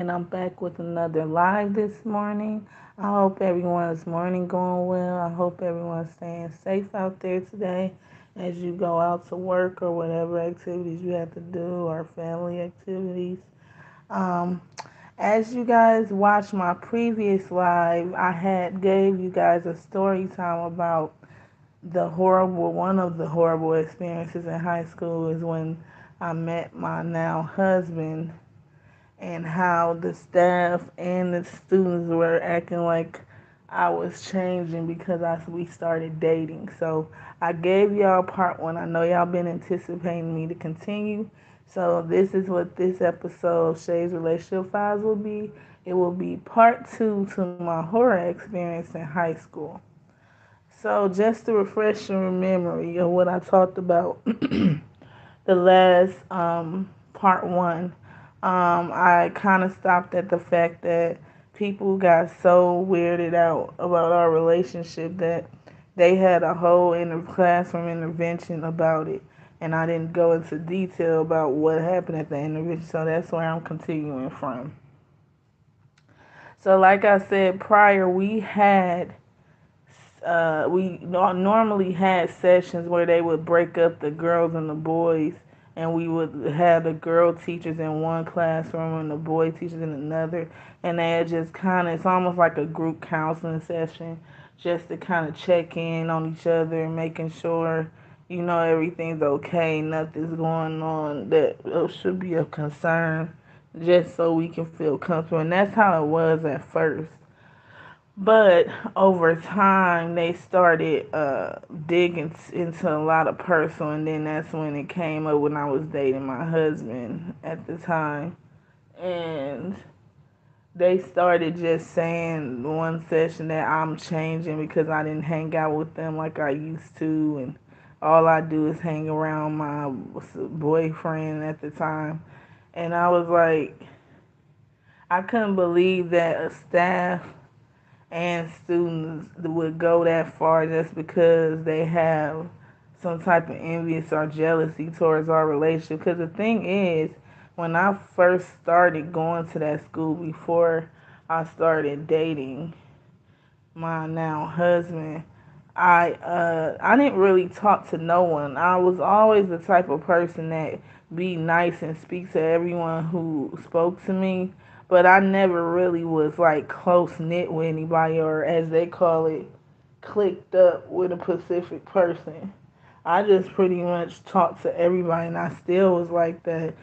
and I'm back with another live this morning. I hope everyone's morning going well. I hope everyone's staying safe out there today as you go out to work or whatever activities you have to do or family activities. Um, as you guys watched my previous live, I had gave you guys a story time about one of the horrible experiences in high school is when I met my now husband and how the staff and the students were acting like I was changing because we started dating. So I gave y'all part one. I know y'all been anticipating me to continue. So this is what this episode of ShayS Relationship Files will be. It will be part two to my horror experience in high school. So just to refresh your memory of what I talked about the last part one, I kind of stopped at the fact that people got so weirded out about our relationship that they had a whole classroom intervention about it. And I didn't go into detail about what happened at the intervention, so that's where I'm continuing from. So, like I said prior, we normally had sessions where they would break up the girls and the boys, and we would have the girl teachers in one classroom and the boy teachers in another, and they just kind of, it's almost like a group counseling session, just to kind of check in on each other and making sure everything's okay, nothing's going on that should be of concern, just so we can feel comfortable. And that's how it was at first. But over time, they started digging into a lot of personal, and then that's when it came up when I was dating my husband at the time. And they started just saying one session that I'm changing because I didn't hang out with them like I used to, and all I do is hang around my boyfriend at the time. And I was like, I couldn't believe that a staff and students would go that far just because they have some type of envious or jealousy towards our relationship. Because the thing is, when I first started going to that school before I started dating my now husband, I didn't really talk to no one. I was always the type of person that be nice and speak to everyone who spoke to me, but I never really was like close knit with anybody, or as they call it, clicked up with a specific person. I just pretty much talked to everybody, and I still was like that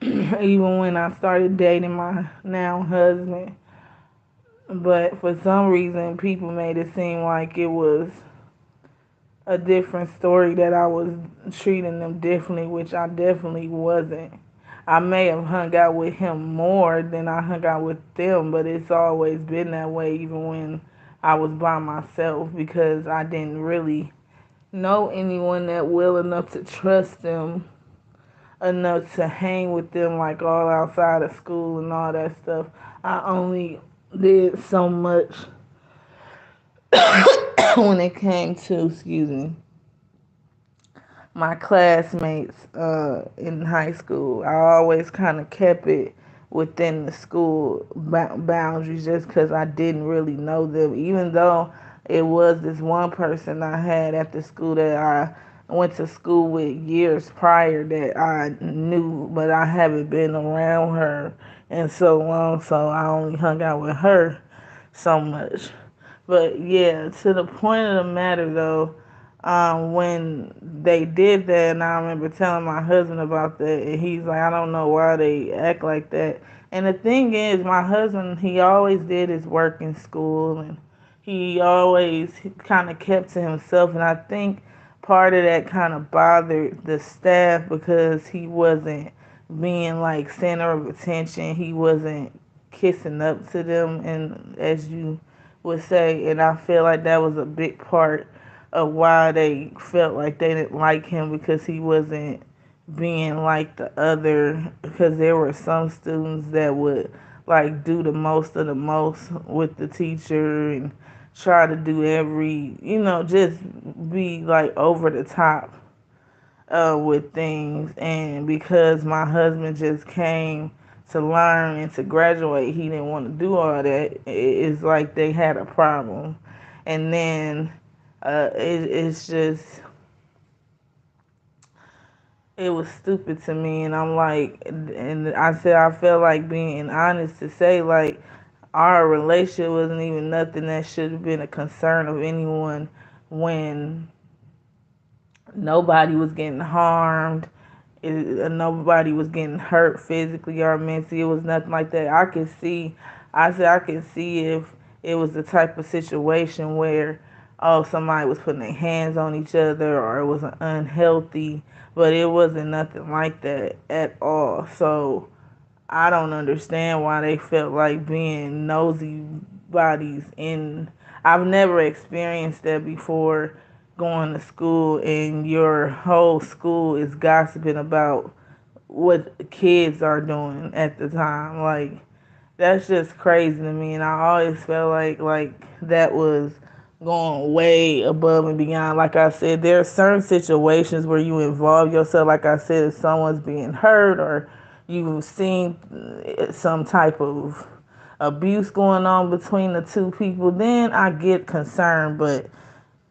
even when I started dating my now husband. But for some reason, people made it seem like it was a different story, that I was treating them differently, which I definitely wasn't. I may have hung out with him more than I hung out with them, but it's always been that way, even when I was by myself, because I didn't really know anyone that well enough to trust them enough to hang with them like all outside of school and all that stuff. I only did so much when it came to, excuse me, my classmates in high school. I always kind of kept it within the school boundaries just because I didn't really know them, even though it was this one person I had at the school that I went to school with years prior that I knew, but I haven't been around her in so long, so I only hung out with her so much. But yeah, to the point of the matter though, when they did that, and I remember telling my husband about that, and he's like, I don't know why they act like that. And the thing is, my husband, he always did his work in school, and he always kind of kept to himself. And I think part of that kind of bothered the staff because he wasn't being like center of attention. He wasn't kissing up to them, and as you would say, and I feel like that was a big part of why they felt like they didn't like him, because he wasn't being like the other, because there were some students that would like do the most of the most with the teacher and try to do every, just be like over the top with things. And because my husband just came to learn and to graduate, he didn't want to do all that. It's like they had a problem. And then it's just, it was stupid to me. And I'm like, and I said, I felt like being honest to say, like, our relationship wasn't even nothing that should have been a concern of anyone when nobody was getting harmed. Nobody was getting hurt physically or mentally. It was nothing like that. I said, I can see if it was the type of situation where, oh, somebody was putting their hands on each other or it was unhealthy, but it wasn't nothing like that at all. So I don't understand why they felt like being nosy bodies in. I've never experienced that before, going to school and your whole school is gossiping about what kids are doing at the time. Like, that's just crazy to me, and I always felt like that was going way above and beyond. Like I said, there are certain situations where you involve yourself. Like I said, if someone's being hurt or you've seen some type of abuse going on between the two people, then I get concerned. But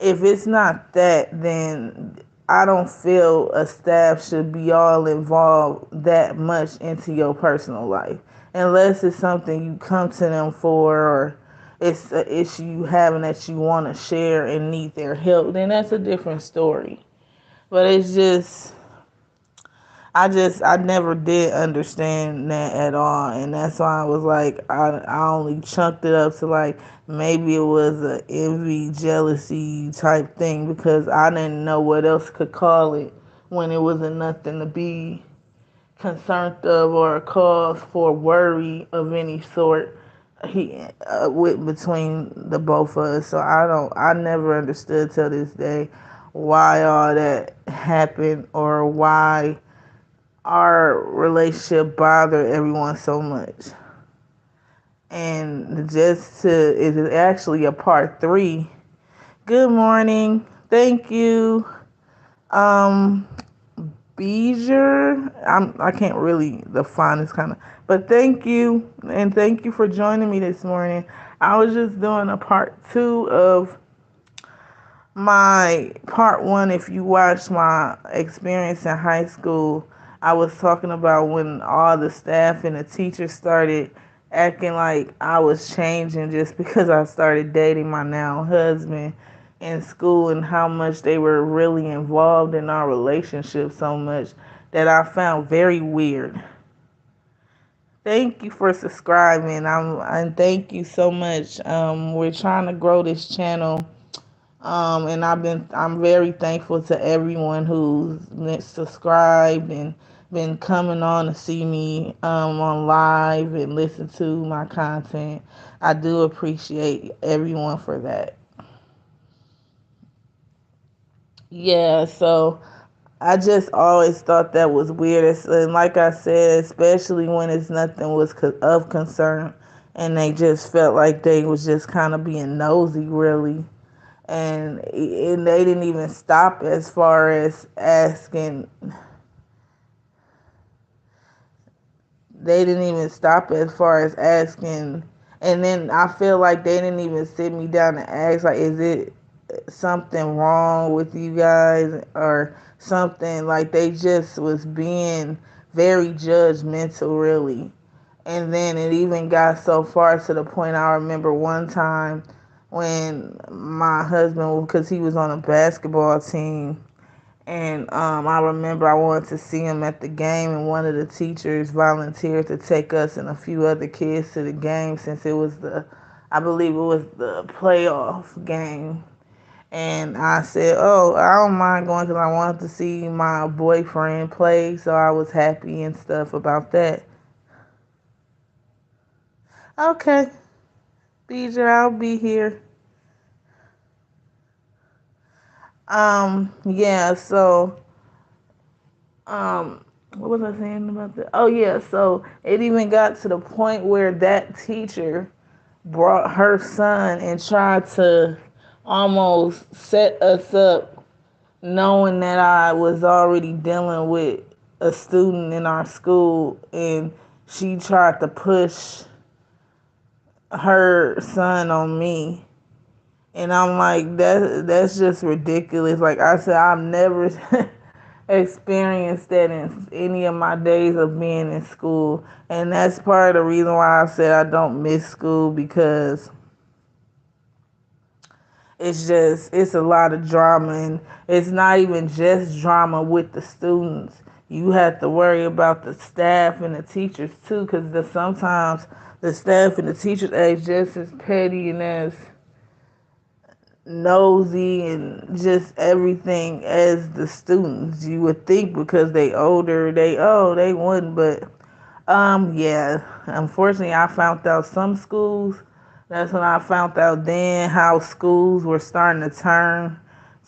if it's not that, then I don't feel a staff should be all involved that much into your personal life. Unless it's something you come to them for, or it's an issue you having that you want to share and need their help, then that's a different story. But it's just, I never did understand that at all, and that's why I was like, I only chunked it up to like maybe it was a envy, jealousy type thing, because I didn't know what else could call it when it wasn't nothing to be concerned of or a cause for worry of any sort. With between the both of us, so I never understood till this day why all that happened or why our relationship bothered everyone so much. And just to, it is actually a part three. Good morning. Thank you. Um, Beezer. I can't really define this kind of, but thank you. And thank you for joining me this morning. I was just doing a part two of my part one. If you watched my experience in high school, I was talking about when all the staff and the teachers started acting like I was changing just because I started dating my now husband in school, and how much they were really involved in our relationship so much that I found very weird. Thank you for subscribing. And thank you so much. We're trying to grow this channel, and I'm very thankful to everyone who's been subscribed and been coming on to see me on live and listen to my content. I do appreciate everyone for that. Yeah, so I just always thought that was weird. And like I said, especially when it's nothing was of concern, and they just felt like they was just kind of being nosy, really. And they didn't even stop as far as asking. They didn't even stop as far as asking. And then I feel like they didn't even sit me down and ask, like, is it something wrong with you guys or something? Like, they just was being very judgmental, really. And then it even got so far to the point, I remember one time when my husband, because he was on a basketball team, and I remember I wanted to see him at the game, and one of the teachers volunteered to take us and a few other kids to the game, since it was I believe it was the playoff game. And I said, oh, I don't mind going because I wanted to see my boyfriend play, so I was happy and stuff about that. Okay, Beezer, I'll be here. Yeah, so, what was I saying about that? Oh, yeah, so it even got to the point where that teacher brought her son and tried to almost set us up, knowing that I was already dealing with a student in our school, and she tried to push her son on me. And I'm like, that's just ridiculous. Like I said, I've never experienced that in any of my days of being in school. And that's part of the reason why I said I don't miss school, because it's a lot of drama, and it's not even just drama with the students. You have to worry about the staff and the teachers too, because sometimes the staff and the teachers act just as petty and as nosy and just everything as the students. You would think because they older, they wouldn't, but yeah. Unfortunately, I found out some schools. That's when I found out then how schools were starting to turn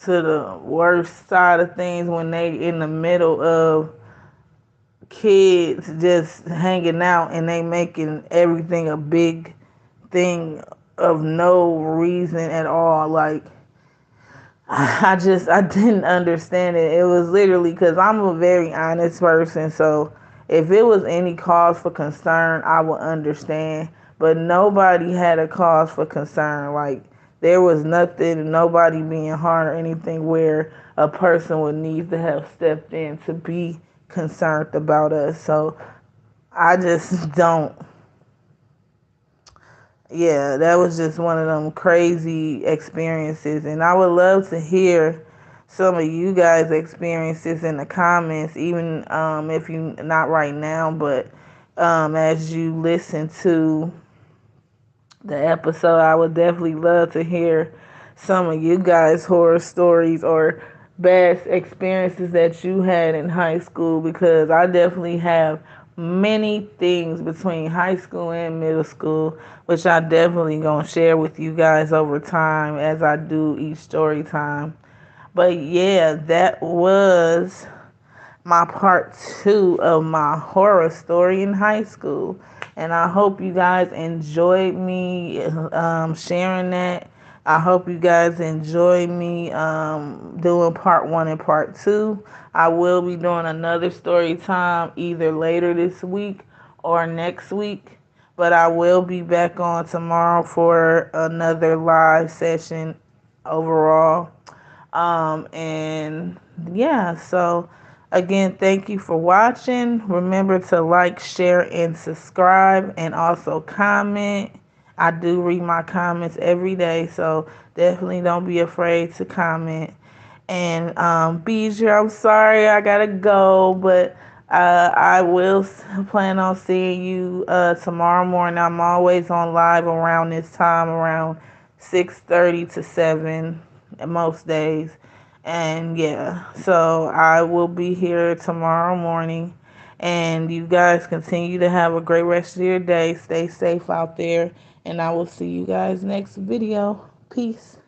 to the worst side of things when they in the middle of kids just hanging out and they making everything a big thing of no reason at all. Like I didn't understand it. It was literally because I'm a very honest person. So if it was any cause for concern, I would understand. But nobody had a cause for concern. Like there was nothing, nobody being harmed or anything where a person would need to have stepped in to be concerned about us. So I just don't. Yeah, that was just one of them crazy experiences. And I would love to hear some of you guys' experiences in the comments, even if you not right now, but as you listen to the episode, I would definitely love to hear some of you guys' horror stories or bad experiences that you had in high school, because I definitely have many things between high school and middle school, which I definitely gonna share with you guys over time as I do each story time. But yeah, that was my part 2 of my horror story in high school. And I hope you guys enjoyed me sharing that. I hope you guys enjoyed me doing part 1 and part 2. I will be doing another story time either later this week or next week. But I will be back on tomorrow for another live session overall. And yeah, so again, thank you for watching. Remember to like, share, and subscribe, and also comment. I do read my comments every day, so definitely don't be afraid to comment. And Beezer, I'm sorry I gotta go, but I will plan on seeing you tomorrow morning. I'm always on live around this time, around 6:30 to 7 most days. And yeah, so I will be here tomorrow morning. And you guys continue to have a great rest of your day. Stay safe out there. And I will see you guys next video. Peace.